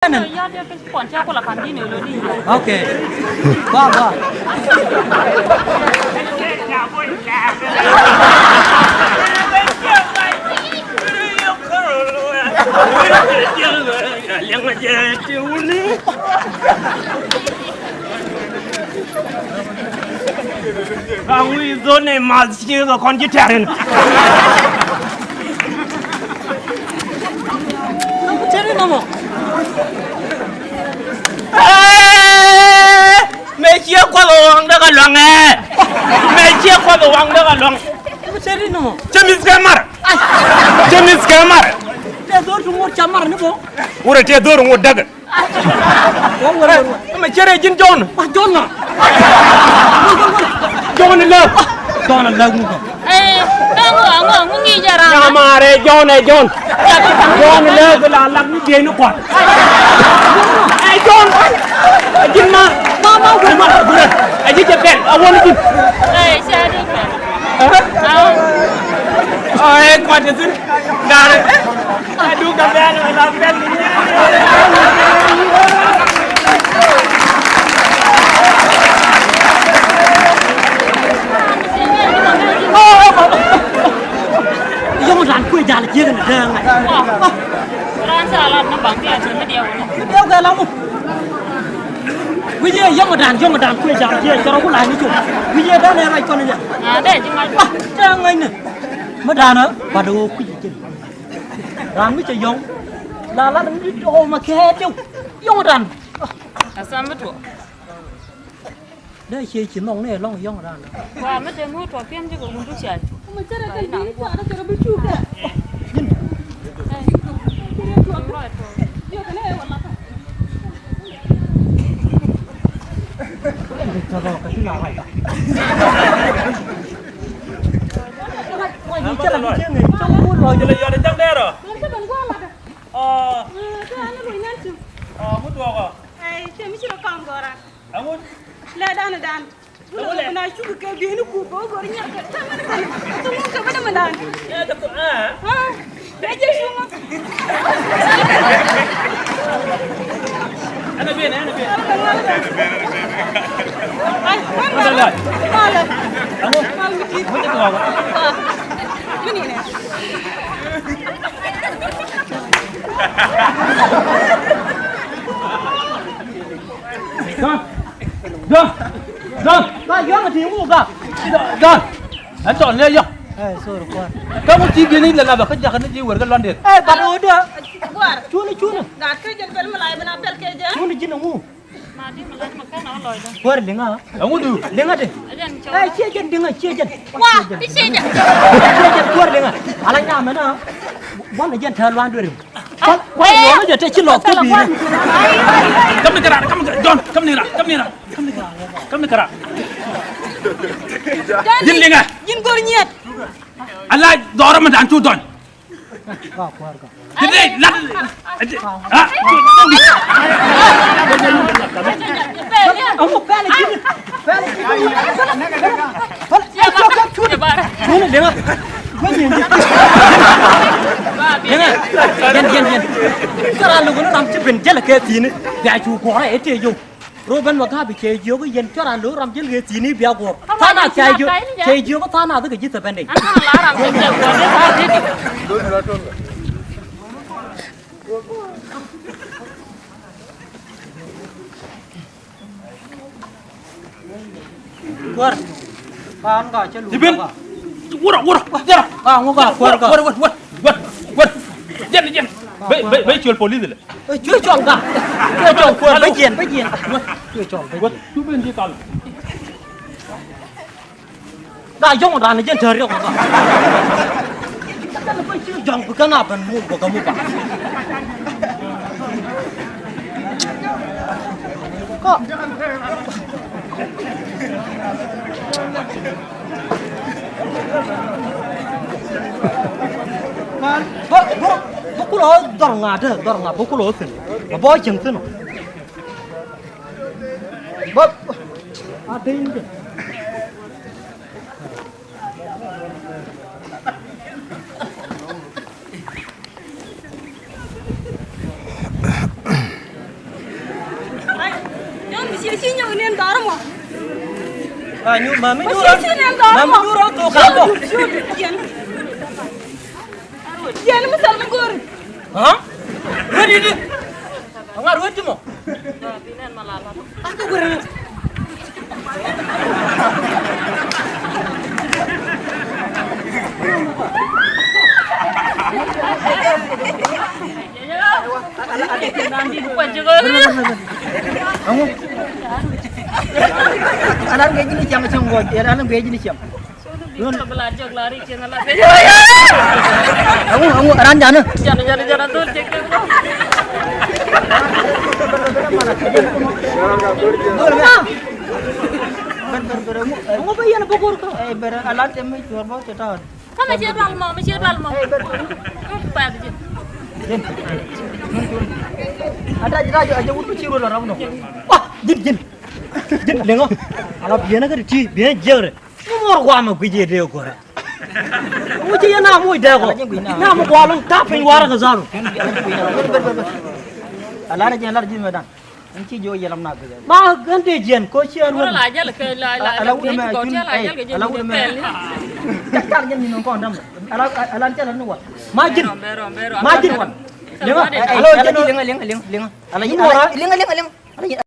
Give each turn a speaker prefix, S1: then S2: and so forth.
S1: Ya dia ke sponsor aku lah kandi ni loh di.
S2: Okay. Wah.
S3: Kamu itu nih masih ke konjiterin.
S2: Kamu cari nama?
S3: Mesia kwa luang dah kalong Mesia kwa luang dah kalong.
S2: Kamu cari nama?
S3: Jemis kamar.
S2: Dia dor semua camar ni bo.
S3: Udah dia dorong udah kan.
S2: Orang.
S3: Kamu cari jin John.
S2: Ah John lah.
S3: John lah.
S2: John lah muka.
S1: Kamu ngi jarang.
S3: Nyamare John John. John lah kelalak ni dia ni kuat. John. Jin mama udah. Aji cepet. Awal ni.
S1: Saya di kan.
S3: Kuat itu. Dar. Aduh kapan lambat ni.
S2: Yang orang kue jalan je kan dah.
S1: Orang salah nampak dia cuma dia ni.
S2: Dia ke lamu. Bây giờ yang orang kue jalan je, cara aku lain itu. Bây giờ dah nak ikon aja.
S1: Ada cuma.
S2: Jangan ni. Mana nak? Pada aku je. Rami je yang. Lala ni oh makan tu. Yang orang.
S1: Asam betul.
S2: Dah si nong ni long yang orang.
S1: Wah, macam mu tu piam juga untuk siapa?
S4: Macam ada ni tu ada cara bercuka. Dia kena warna apa?
S2: Kalau kasi nak apa? Wah, jalan je ni. Campur loh.
S3: Jalan jam dia ro.
S4: Macam mana gua lah? Tu anu lu nanti.
S3: Mutu apa?
S4: Saya mesti rekam orang.
S3: Kamu
S4: Lah dan. Boleh pernah cuba ke dia ni ku gornya ke. Mana kan? Tu mau ke mana mana?
S3: ya betul
S4: Beja semua.
S3: Ana bien.
S4: Mana? Mana?
S3: Kamu mutu apa?
S4: Ini ni.
S3: John.
S2: Nah, yang macam ni muka.
S3: John. Anton le yo.
S2: Sorry kuat.
S3: Kamu tiga ni lah kerja kan di warga London.
S2: Baru ada.
S4: Guar.
S2: Cuna.
S4: Gat kerja pel melai menapel kerja.
S2: Cuna jenengmu.
S1: Mati makan awal dah.
S2: Kuar dengar.
S3: Kamu tu.
S2: Dengar deh.
S1: Ajan coba.
S2: Cia dengar.
S1: Wah, di sini.
S2: Cia kuar dengar. Alangnya mana? Mana jan terlalu dulu. Kuar mana jadi cilok tu bi.
S3: Kamu ni kerak. John, kamu ni kerak. Jin dengar.
S4: Jin gornya.
S3: Allah dorang mendan tu John.
S2: Kuar.
S3: Jadi lah.
S2: Kamu pelak gini. Cuna dengar. Jangan. Kalau lu guna ramcik benjel ke sini, dia cukup orang itu je. Roban waktu habis keju ke yen cara lu ramcik ke sini biar gua. Tanah keju ke tanah tu kerja sependek.
S1: Anak larang kerja gua dia tadi.
S2: Kuar. Kan enggak celu.
S3: Jibin. Wurah.
S2: Kuar.
S3: Jen. Baik jual polis le.
S2: Chưa chọn cả. Chưa chọn kuar bây giờ. Chưa chọn.
S3: Buat tu ben di tal.
S2: Dah jong dah ni jen cari aku. Kita lepas chưa jong bukan apa mu kamu pak. Kok Bukulo dorong ada, bukulo sen. Boy jengsen. Ada ini.
S4: Cecinya unian darmo.
S2: Anyu mami
S4: Masih
S2: nyuruh.
S4: sini yang darmo.
S2: Mami nyuruh tuh kamu.
S4: Yan misal ngor.
S2: Hah? Ready di. Enggak duit cuma.
S1: Pinan malalat.
S2: Aku gue.
S1: Nanti bukan juga.
S2: Kamu. Anak kayak gini siapa gue? Ya anak kayak gini siapa?
S1: Bisa belajar lari channel lagi.
S2: Kamu ranjana.
S1: Jangan tuh cek.
S2: Kamu bayan bukur ka? Alat em jual bawa cetak.
S1: Kamu masih balmo. Apa aja.
S2: Ada aja utu ciru lah ramu. Wah, jin. Jin lengo. Ala biana ka ti biana jere. Umur gua ma guje de ko. Uji ya na mu da ko. Na mu gwa lu ta pin wara ka zaru. Ala na jin medan. Anci jo yelam na ga. Ma gante jin ko ci an
S1: Ora aja lah ke la.
S2: Ala udah ma
S1: jin. Ala
S2: udah ma. Cakar jin ni ko ndam. Ala jalan nu wa. Majin.
S1: Bero.
S2: Majin wa. Lengo. Halo jin lengo. Ala yin lengo.